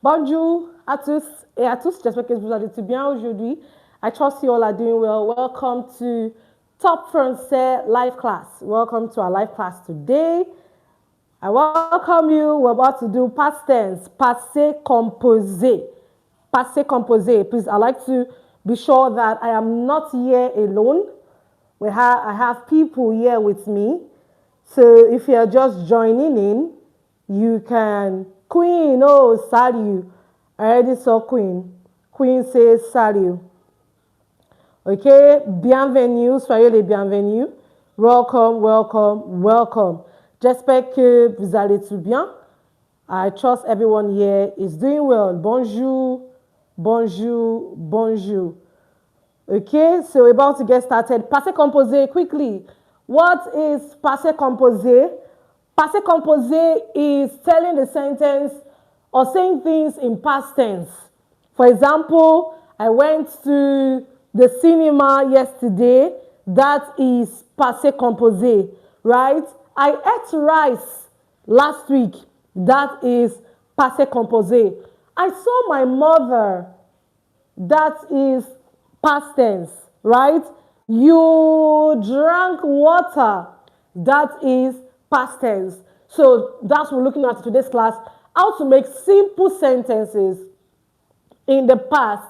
Bonjour à tous et à tous. J'espère que vous allez tous bien aujourd'hui. I trust you all are doing well. Welcome to Topfrançais live class. Welcome to our live class today. I welcome you. We're about to do past tense, passé composé. Passé composé. Please, I'd like to be sure that I am not here alone. I have people here with me. So if you're just joining in, you can, Queen, oh, salut. I already saw Queen. Queen says salut. Okay, bienvenue, soyez les bienvenus. Welcome, welcome, welcome. J'espère que vous allez tout bien. I trust everyone here is doing well. Bonjour, bonjour, bonjour. Okay, so we're about to get started. Passé composé, quickly. What is passé composé? Passé composé is telling the sentence or saying things in past tense. For example, I went to the cinema yesterday. That is passé composé, right? I ate rice last week. That is passé composé. I saw my mother. That is past tense, right? You drank water. That is past tense. So that's what we're looking at today's class. How to make simple sentences in the past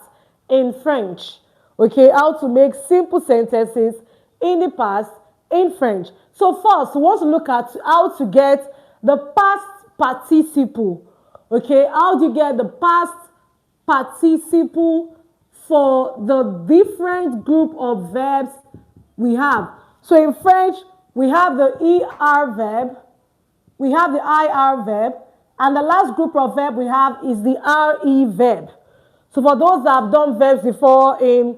in French. Okay, how to make simple sentences in the past in French. So first, we want to look at how to get the past participle. Okay, how do you get the past participle for the different group of verbs we have? So in French, we have the ER verb, we have the IR verb, and the last group of verb we have is the RE verb. So for those that have done verbs before in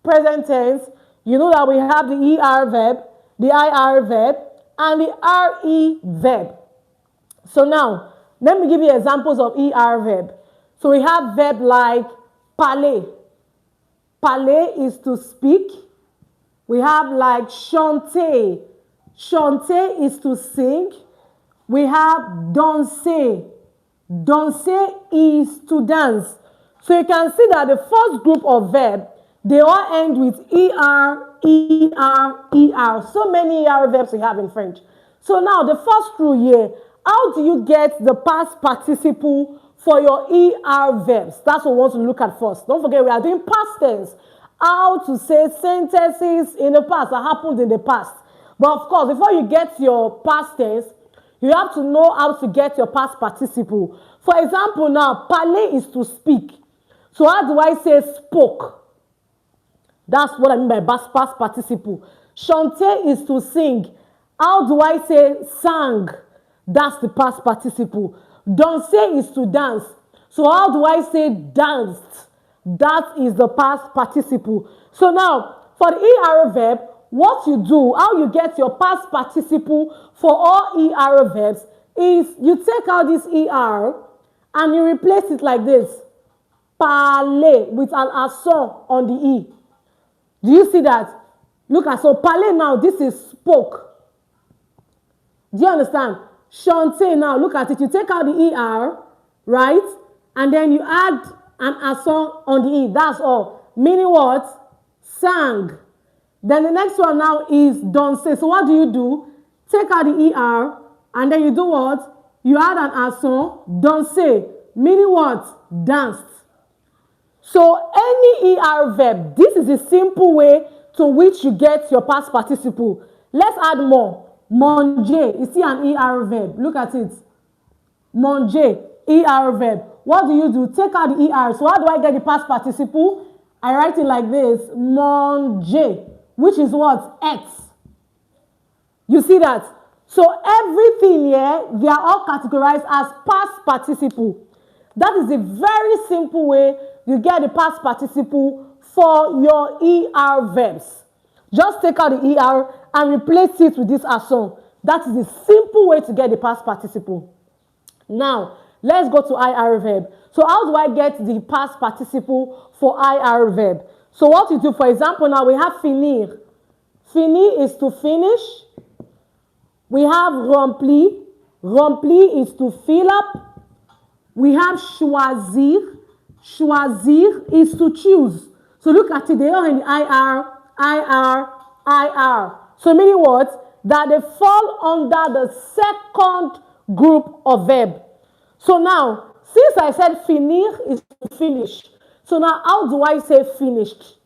present tense, you know that we have the ER verb, the IR verb, and the RE verb. So now, let me give you examples of ER verb. So we have verb like parler. Parler is to speak. We have like chanter. Chanter is to sing. We have danser. Danser is to dance. So you can see that the first group of verb, they all end with ER, ER, ER. So many ER verbs we have in French. So now the first rule here, how do you get the past participle for your ER verbs? That's what we want to look at first. Don't forget we are doing past tense. How to say sentences in the past that happened in the past. But of course, before you get your past tense, you have to know how to get your past participle. For example now, parler is to speak. So how do I say spoke? That's what I mean by past participle. Chanter is to sing. How do I say sang? That's the past participle. Danser is to dance. So how do I say danced? That is the past participle. So now, for the ER verb, what you do, how you get your past participle for all ER verbs is you take out this ER and you replace it like this. Parler with an accent on the E. Do you see that? Look at, so parler now, this is spoke. Do you understand? Chanter now, look at it. You take out the ER, right? And then you add an accent on the E. That's all. Meaning what? Sang. Then the next one now is danser. So what do? Take out the ER and then you do what? You add an accent, danser. Meaning what? Danced. So any ER verb, this is a simple way to which you get your past participle. Let's add more. Manger, you see an ER verb. Look at it. Manger, ER verb. What do? Take out the ER. So how do I get the past participle? I write it like this. Manger, which is what? Ate. You see that? So everything here, they are all categorized as past participle. That is a very simple way you get the past participle for your ER verbs. Just take out the ER and replace it with this accent. That is a simple way to get the past participle. Now, let's go to IR verb. So how do I get the past participle for IR verb? So what you do, for example, now we have finir. Finir is to finish. We have rempli. Rempli is to fill up. We have choisir. Choisir is to choose. So look at it. They are in IR, IR, IR. So meaning what? That they fall under the second group of verb. So now, since I said finir is to finish, so now how do I say finished?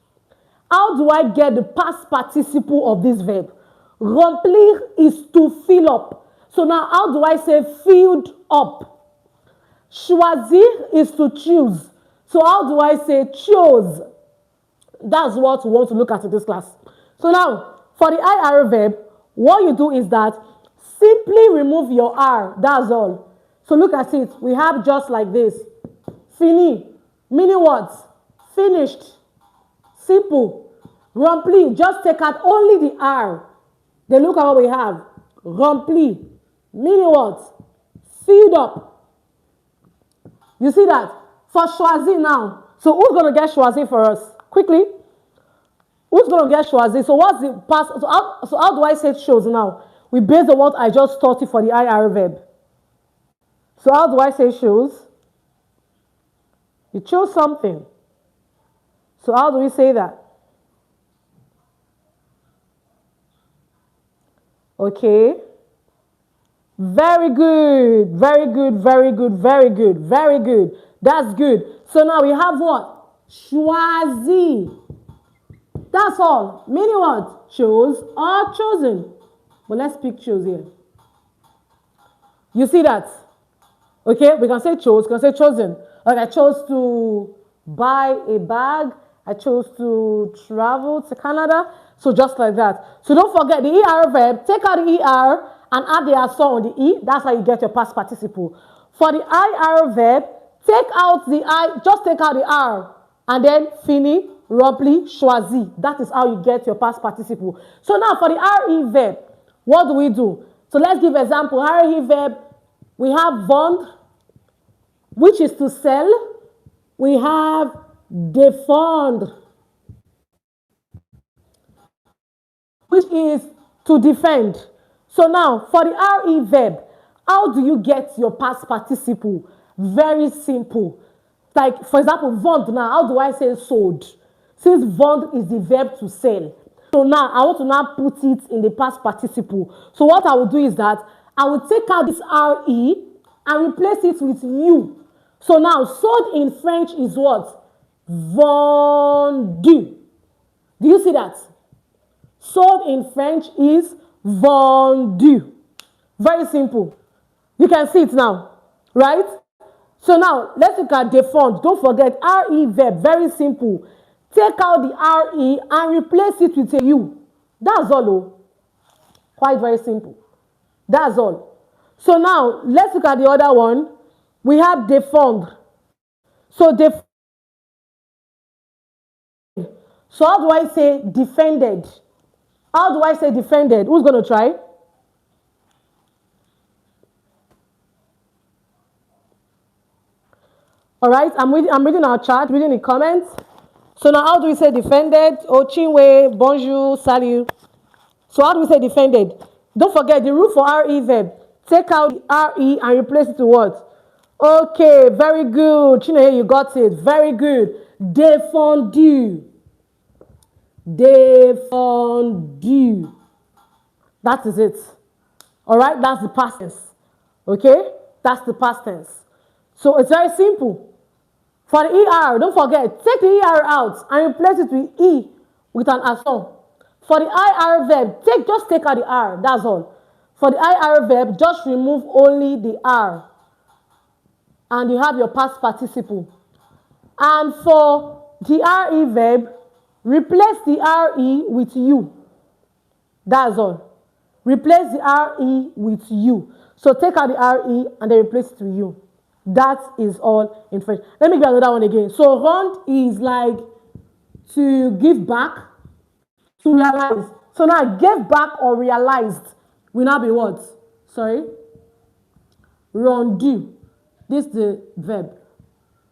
How do I get the past participle of this verb? Remplir is to fill up. So now how do I say filled up? Choisir is to choose. So how do I say chose? That's what we want to look at in this class. So now, for the IR verb, what you do is that simply remove your R. That's all. So look at it. We have just like this. Fini. Meaning what? Finished. Simple. Rempli. Just take out only the R. Then look at what we have. Rempli. Meaning what? Filled up. You see that? For choisir now. So who's going to get choisir for us? Quickly. Who's going to get choisir? So what's the past? So how do I say chose now? We base on what I just taught you for the IR verb. So how do I say chose? You chose something. So how do we say that? Okay. Very good. Very good. Very good. Very good. Very good. That's good. So now we have what? Choisi. That's all. Meaning what? Chose or chosen. But let's pick chose here. You see that? Okay, we can say chose, we can say chosen. Like I chose to buy a bag. I chose to travel to Canada. So just like that. So don't forget the ER verb. Take out the ER and add the accent on the E. That's how you get your past participle. For the IR verb, take out the I, just take out the R. And then fini, rempli, choisi. That is how you get your past participle. So now for the RE verb, what do we do? So let's give example. RE verb, we have vendre, which is to sell. We have défendre, which is to defend. So now, for the RE verb, how do you get your past participle? Very simple. Like, for example, vendre now, how do I say sold? Since vendre is the verb to sell. So now, I want to now put it in the past participle. So what I will do is that I will take out this RE and replace it with you. So now, sold in French is what? Vendu. Do you see that? Sold in French is vendu. Very simple. You can see it now, right? So now, let's look at défendre. Don't forget, RE verb, very simple. Take out the RE and replace it with a U. That's all, oh. Quite very simple. That's all. So now, let's look at the other one. We have défendre. So So how do I say defended? How do I say defended? Who's going to try? All right, I'm reading our chat, reading the comments. So now how do we say defended? Oh, chinwe, bonjour, salut. So how do we say defended? Don't forget the rule for RE verb. Take out the RE and replace it with what? Okay, very good. Chinwe, you got it. Very good. Défendu. Défendu. That is it. All right, that's the past tense. Okay, that's the past tense. So it's very simple. For the ER, don't forget, take the ER out and replace it with E with an accent. For the IR verb, just take out the R, that's all. For the IR verb, just remove only the R. And you have your past participle. And for the RE verb, replace the RE with you. That's all. Replace the RE with you. So take out the RE and then replace it with you. That is all in French. Let me get another one again. So rendre is like to give back, to realize. So now give back or realized will now be what? Sorry? Rendu. This is the verb.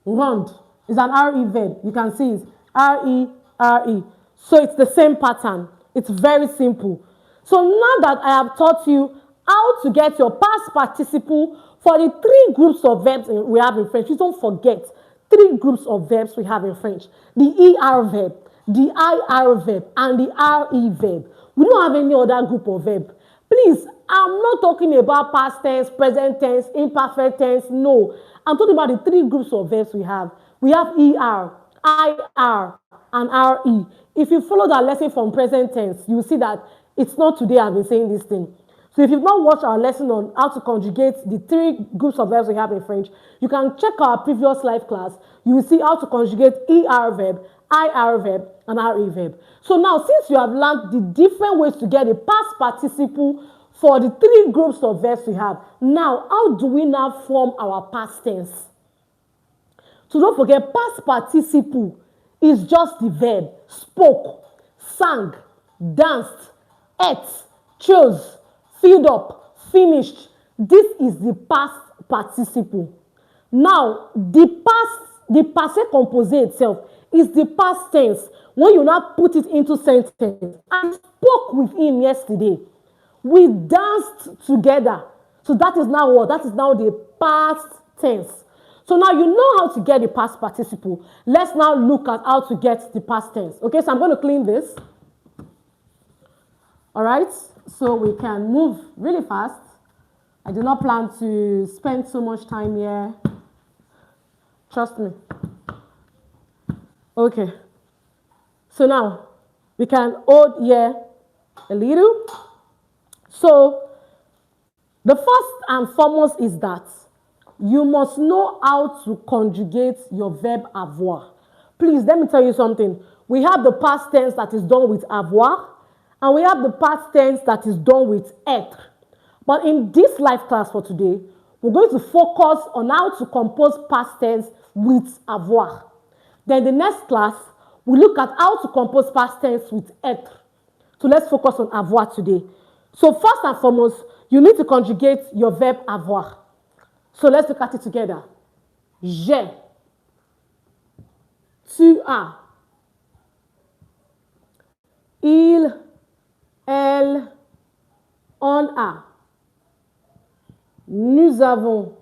Rendre is an RE verb. You can see it's RE, RE. So it's the same pattern. It's very simple. So now that I have taught you how to get your past participle for the 3 groups of verbs we have in French. Please don't forget 3 groups of verbs we have in French. The ER verb, the IR verb, and the RE verb. We don't have any other group of verb. Please, I'm not talking about past tense, present tense, imperfect tense. No. I'm talking about the 3 groups of verbs we have. We have ER, IR, and RE. If you follow that lesson from present tense, you will see that it's not today I've been saying this thing. So if you've not watched our lesson on how to conjugate the 3 groups of verbs we have in French, you can check our previous live class. You will see how to conjugate ER verb, IR verb, and RE verb. So now, since you have learned the different ways to get a past participle for the 3 groups of verbs we have, now, how do we now form our past tense? So don't forget, past participle is just the verb. Spoke, sang, danced, ate, chose, filled up, finished. This is the past participle. Now, the passé composé itself is the past tense. When you now put it into sentence, I spoke with him yesterday. We danced together. So that is now what? That is now the past tense. So now you know how to get the past participle. Let's now look at how to get the past tense. Okay, so I'm going to clean this. All right, so we can move really fast. I do not plan to spend so much time here. Trust me. Okay. So now we can hold here a little. So the first and foremost is that you must know how to conjugate your verb avoir. Please, let me tell you something. We have the past tense that is done with avoir, and we have the past tense that is done with être. But in this live class for today, we're going to focus on how to compose past tense with avoir. Then the next class, we look at how to compose past tense with être. So let's focus on avoir today. So first and foremost, you need to conjugate your verb avoir. So let's look at it together. J'ai. Tu as. Il, elle, on a. Nous avons.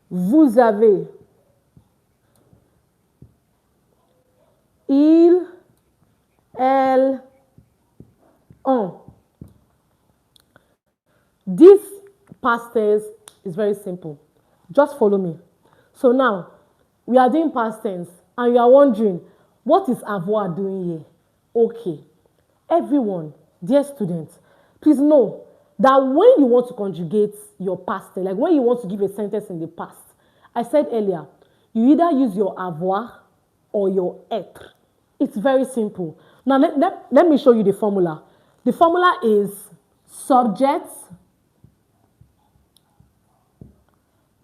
Vous avez. Il, elle, on. This past tense is very simple. Just follow me. So now, we are doing past tense, and you are wondering, what is avoir doing here? Okay. Everyone, dear students, please know that when you want to conjugate your past tense, like when you want to give a sentence in the past, I said earlier, you either use your avoir or your être. It's very simple. Now, let me show you the formula. The formula is subject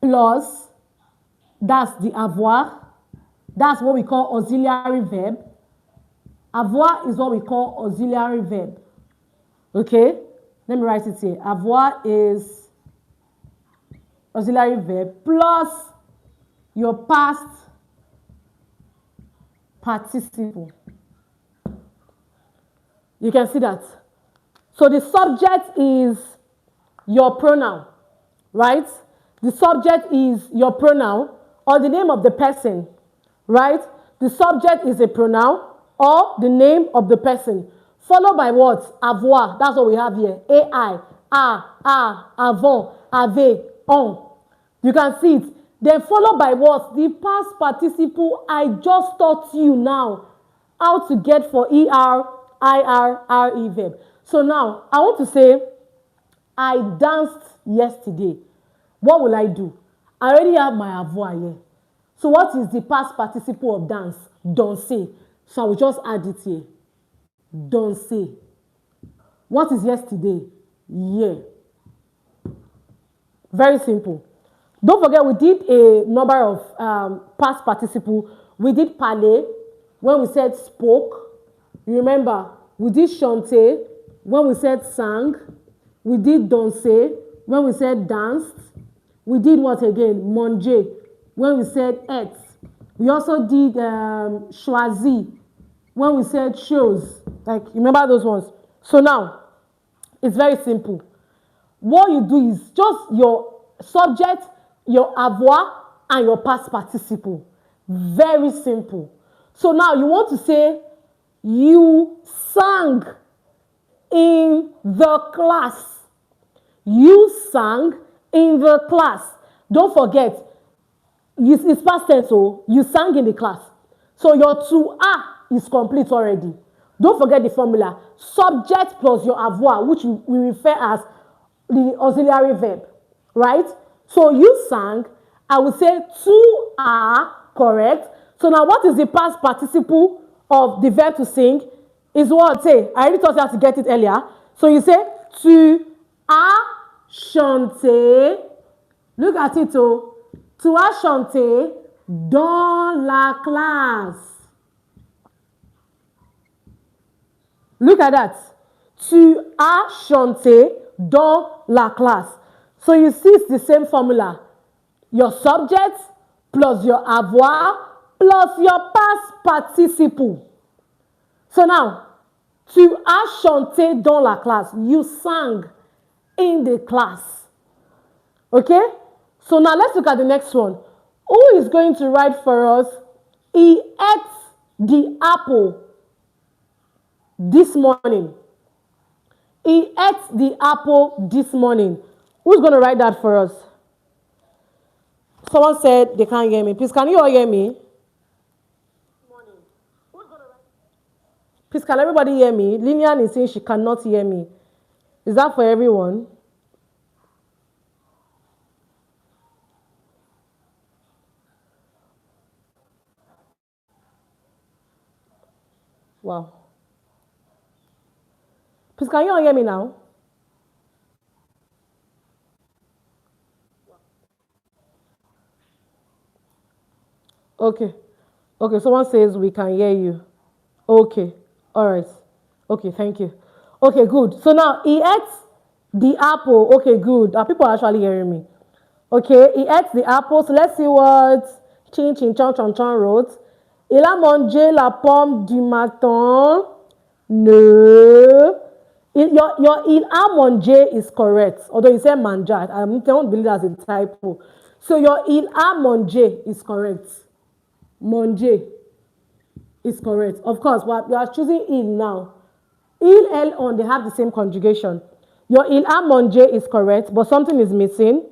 plus, that's the avoir. That's what we call auxiliary verb. Avoir is what we call auxiliary verb. Okay? Let me write it here. Avoir is auxiliary verb plus your past participle. You can see that. So the subject is your pronoun, right? The subject is your pronoun or the name of the person, right? The subject is a pronoun or the name of the person, followed by what? Avoir. That's what we have here. AI, avant, avait, on. You can see it. Then followed by what? The past participle I just taught you now how to get for ER, IR, RE verb. So now I want to say, I danced yesterday. What will I do? I already have my avoir here. So what is the past participle of dance? Danser. So I will just add it here. Danser. What is yesterday? Hier. Very simple. Don't forget we did a number of past participle. We did parler when we said spoke. You remember? We did chanter when we said sang. We did danser when we said danced. We did what again? Manger when we said ate. We also did choisi when we said chose. Like, remember those ones? So now, it's very simple. What you do is just your subject, your avoir, and your past participle. Very simple. So now you want to say, you sang in the class. You sang in the class. Don't forget, it's past tense, so you sang in the class. So your to are is complete already. Don't forget the formula. Subject plus your avoir, which we refer as the auxiliary verb, right? So you sang, I would say to are, correct? So now what is the past participle of the verb to sing? Is what? Say, I already taught you how to get it earlier. So you say, tu as chanté. Look at it, oh. Tu as chanté dans la classe. Look at that. Tu as chanté dans la classe. So you see it's the same formula. Your subject plus your avoir plus your past participle. So now, tu as chanté dans la classe. You sang in the class. Okay? So now let's look at the next one. Who is going to write for us? He ate the apple this morning. He ate the apple this morning. Who's going to write that for us? Someone said they can't hear me. Please, can you all hear me? Please, can everybody hear me? Lillian is saying she cannot hear me. Is that for everyone? Wow. Please, can you all hear me now? Okay. Okay, someone says we can hear you. Okay. All right. Okay, thank you. Okay, good. So now he ate the apple. Okay, good. Are people actually hearing me? Okay, he ate the apple. So let's see what Chin Chin Chon Chon Chon wrote. Il a mangé la pomme du matin. No. Your il a mangé is correct. Although you say manjat. I don't believe that's a typo. So your il a mangé is correct. Manger is correct. Of course, we are choosing il now. Il, elle, on, they have the same conjugation. Your il a mangé is correct, but something is missing.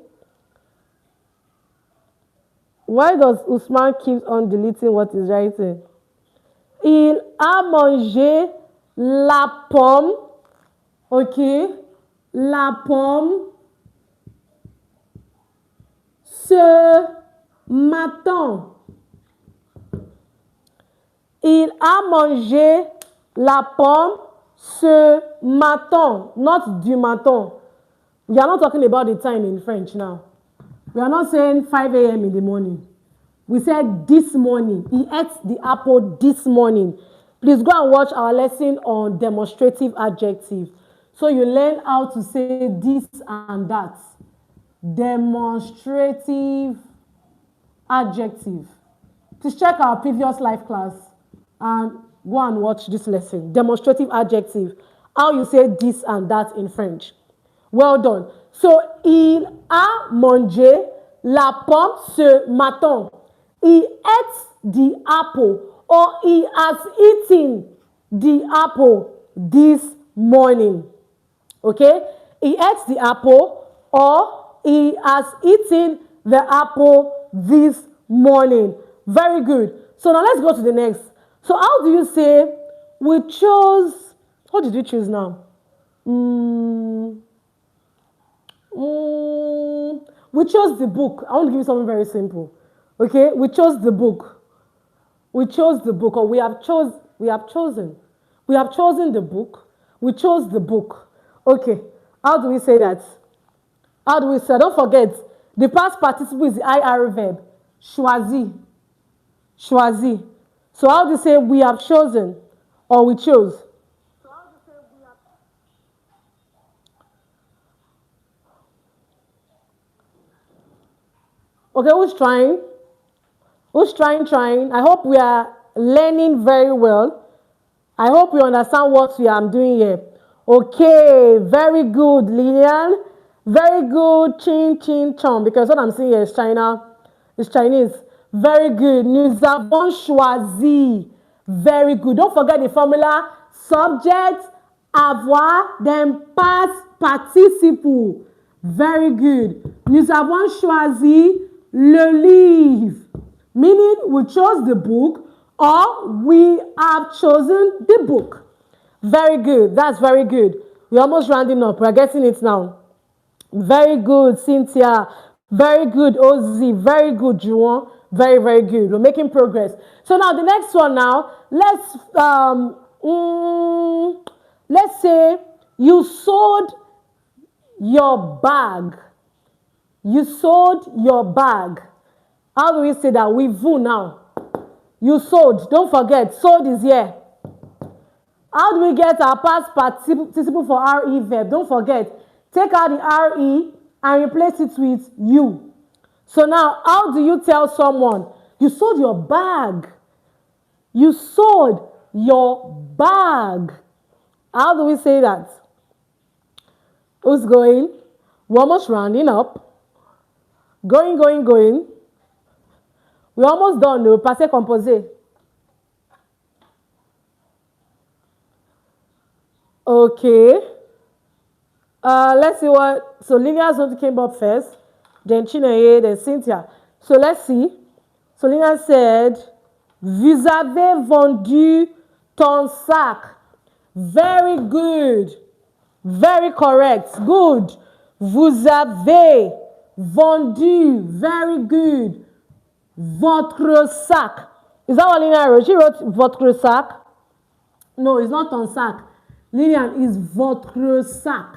Why does Usman keep on deleting what he's writing? Il a mangé la pomme. Okay. La pomme ce matin. Il a mangé la pomme ce matin, not du matin. We are not talking about the time in French now. We are not saying 5 a.m. in the morning. We said this morning. He ate the apple this morning. Please go and watch our lesson on demonstrative adjective. So you learn how to say this and that. Demonstrative adjective. Please check our previous live class and go and watch this lesson. Demonstrative adjective. How you say this and that in French. Well done. So, il a mangé la pomme ce matin. He ate the apple, or he has eaten the apple this morning. Okay? He ate the apple, or he has eaten the apple this morning. Very good. So now let's go to the next. So how do you say we chose, what did we choose now? We chose the book. I want to give you something very simple. Okay, we chose the book. We chose the book, or we have chosen. We have chosen the book. We chose the book. Okay, how do we say that? How do we say? Don't forget, the past participle is the IR verb. Choisi. Choisi. So how do you say we have chosen, or we chose? Okay, who's trying? Who's trying? I hope we are learning very well. I hope you understand what I'm doing here. Okay, very good, Lilian. Very good, chin, chin, chong. Because what I'm saying here is China, is Chinese. Very good. Nous avons choisi. Very good. Don't forget the formula. Subject, avoir, then passe, participle. Very good. Nous avons choisi le livre. Meaning we chose the book or we have chosen the book. Very good. That's very good. We're almost rounding up. We're getting it now. Very good, Cynthia. Very good, Ozzy. Very good, Juwon. Very, very good. We're making progress. So now the next one now, let's say you sold your bag. You sold your bag. How do we say that? We vous now. You sold. Don't forget, sold is here. How do we get our past participle for RE verb? Don't forget, take out the RE and replace it with you. So now, how do you tell someone, you sold your bag? You sold your bag. How do we say that? Who's going? We're almost rounding up. Going. We're almost done though. Passé, composé. Okay. Let's see what. So Lilia's going to came up first, then Chineye, then Cynthia. So let's see. So Lilia said, vous avez vendu ton sac. Very good. Very correct. Good. Vous avez vendu. Very good. Votre sac. Is that what Lilia wrote? She wrote votre sac. No, it's not ton sac. Lilian is votre sac,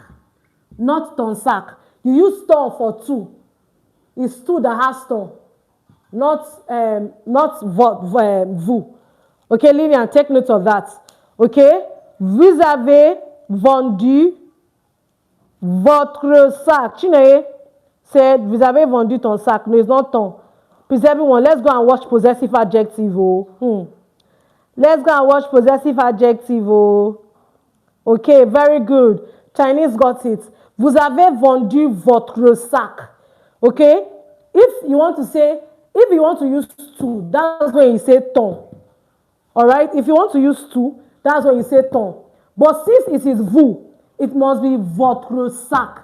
not ton sac. You use store for two. It's two that has store, not vous. Okay, Lilian, take note of that. Okay, vous avez vendu votre sac. Chineye said, vous avez vendu ton sac. No, it's not ton. Please, everyone, let's go and watch possessive adjective. Let's go and watch possessive adjective. Okay, very good. Chinese got it. Vous avez vendu votre sac. Okay? If you want to use two, that's when you say ton. Alright? If you want to use two, that's when you say ton. But since it is vous, it must be votre sac.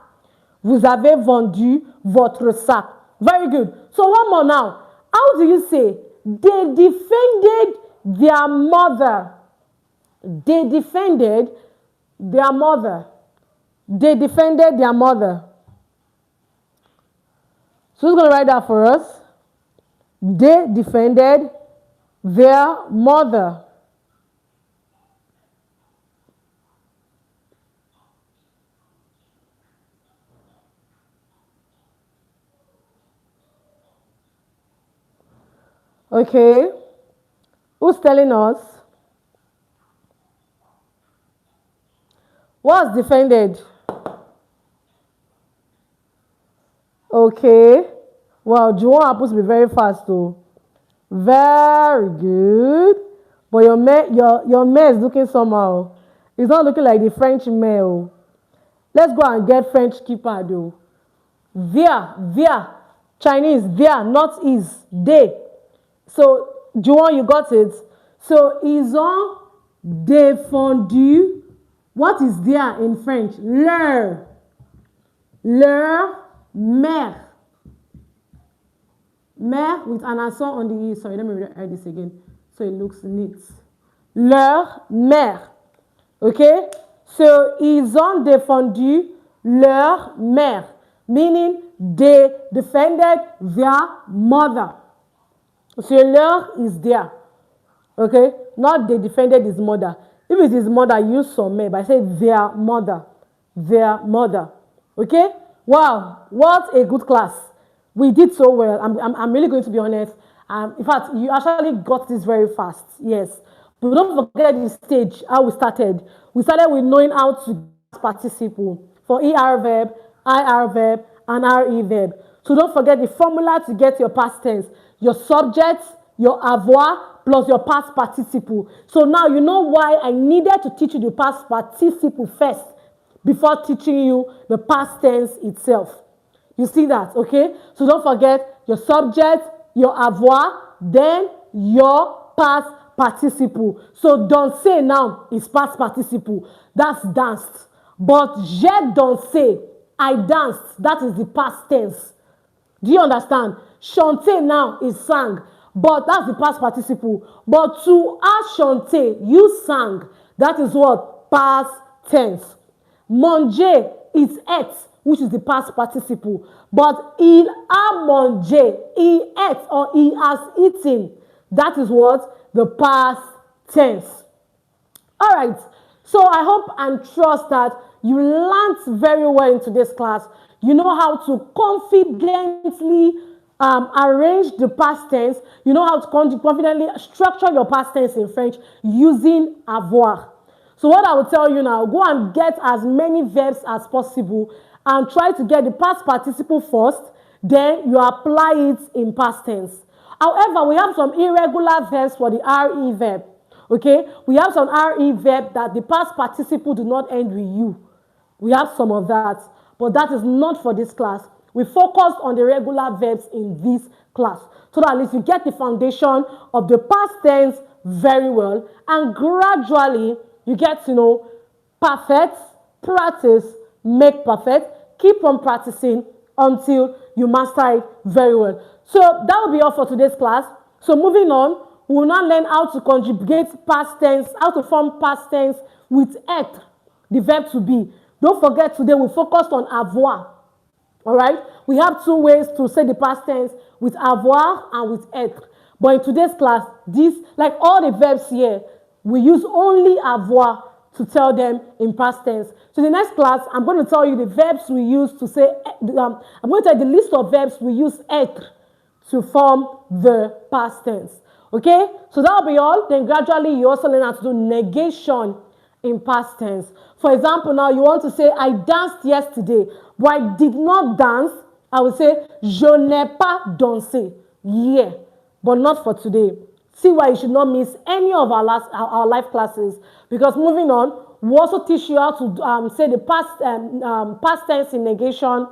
Vous avez vendu votre sac. Very good. So one more now. How do you say? They defended their mother. They defended their mother. They defended their mother. So who's going to write that for us? They defended their mother. Okay. Who's telling us? What's defended? Okay. Well, Juwon happens to be very fast too. Very good. But your man is looking somehow. It's not looking like the French male. Let's go and get French keeper though. Their. Chinese, their, not is. They. So, Juwon, you got it. So, ils ont défendu. What is there in French? Leur mère. Mère with an accent on the E. Sorry, let me write this again so it looks neat. Leur mère. Okay? So, ils ont défendu leur mère. Meaning, they defended their mother. So, leur is there. Okay? Not they defended his mother. If it's his mother, use some may, but I say their mother. Their mother. Okay? Wow, what a good class. We did so well. I'm really going to be honest. In fact, you actually got this very fast. Yes. But don't forget the stage, how we started. We started with knowing how to use participle for ER verb, IR verb, and RE verb. So don't forget the formula to get your past tense. Your subject, your avoir, plus your past participle. So now you know why I needed to teach you the past participle first before teaching you the past tense itself. You see that, okay? So don't forget your subject, your avoir, then your past participle. So don't say now is past participle. That's danced. But j'ai dansé, I danced. That is the past tense. Do you understand? Chanter now is sang, but that's the past participle. But to have chanté, you sang. That is what? Past tense. Manger is ate, which is the past participle. But il a mangé, he ate or he has eaten. That is what? The past tense. All right. So I hope and trust that you learned very well in today's class. You know how to confidently arrange the past tense. You know how to confidently structure your past tense in French using avoir. So what I will tell you now, go and get as many verbs as possible and try to get the past participle first, then you apply it in past tense. However, we have some irregular verbs for the RE verb. Okay, we have some RE verb that the past participle do not end with you. We have some of that, but that is not for this class. We focused on the regular verbs in this class, so that at least you get the foundation of the past tense very well, and gradually you get to know perfect, practice, make perfect. Keep on practicing until you master it very well. So that will be all for today's class. So moving on, we will now learn how to conjugate past tense, how to form past tense with être, the verb to be. Don't forget, today we focused on avoir. All right? We have two ways to say the past tense, with avoir and with être. But in today's class, this, like all the verbs here, we use only avoir to tell them in past tense. So in the next class, I'm going to tell you the verbs we use to say, I'm going to tell you the list of verbs we use être to form the past tense. Okay? So that will be all. Then gradually you also learn how to do negation in past tense. For example, now you want to say, I danced yesterday, but I did not dance. I will say, je n'ai pas dansé. Yeah, but not for today. See why you should not miss any of our live classes. Because moving on, we also teach you how to say the past tense in negation,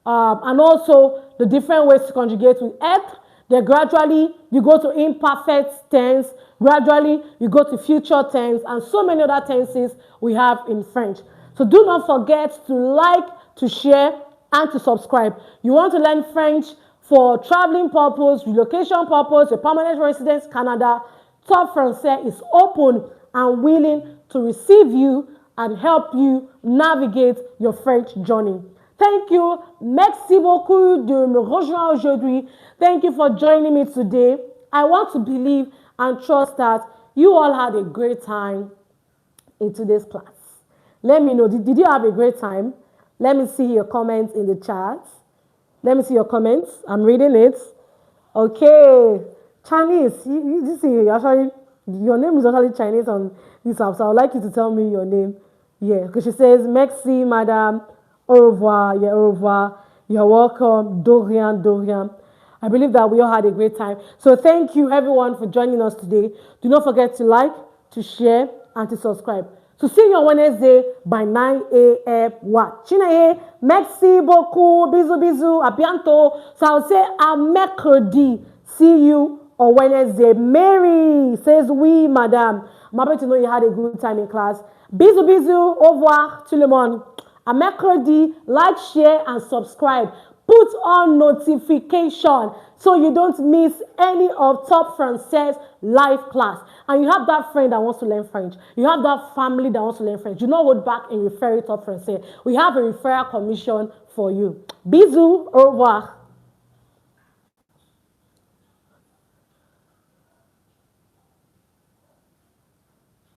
and also the different ways to conjugate with être. Then gradually you go to imperfect tense. Gradually you go to future tense, and so many other tenses we have in French. So do not forget to like, to share, and to subscribe. You want to learn French for traveling purpose, relocation purpose, a permanent residence, Canada, Topfrançais is open and willing to receive you and help you navigate your French journey. Thank you. Merci beaucoup de me rejoindre aujourd'hui. Thank you for joining me today. I want to believe and trust that you all had a great time in today's class. Let me know, did you have a great time? Let me see your comments in the chat. Let me see your comments. I'm reading it. Okay. Chinese. You see, actually, your name is actually Chinese on this app, so I would like you to tell me your name. Yeah, because she says, merci, madame. Au revoir. Yeah, au revoir. You're welcome. Dorian, Dorian. I believe that we all had a great time. So thank you, everyone, for joining us today. Do not forget to like, to share, and to subscribe. So see you on Wednesday by 9 a.m. What? Merci beaucoup. Bisous, bisous. À bientôt. So I'll say à mercredi. See you on Wednesday. Mary says, oui, madame. I'm happy to know you had a good time in class. Bisous, bisous. Au revoir, tout le monde. À mercredi. Like, share, and subscribe. Put on notification so you don't miss any of Topfrançais live class. And you have that friend that wants to learn French. You have that family that wants to learn French. Do not hold back and refer it Topfrançais. We have a referral commission for you. Bisous. Au revoir.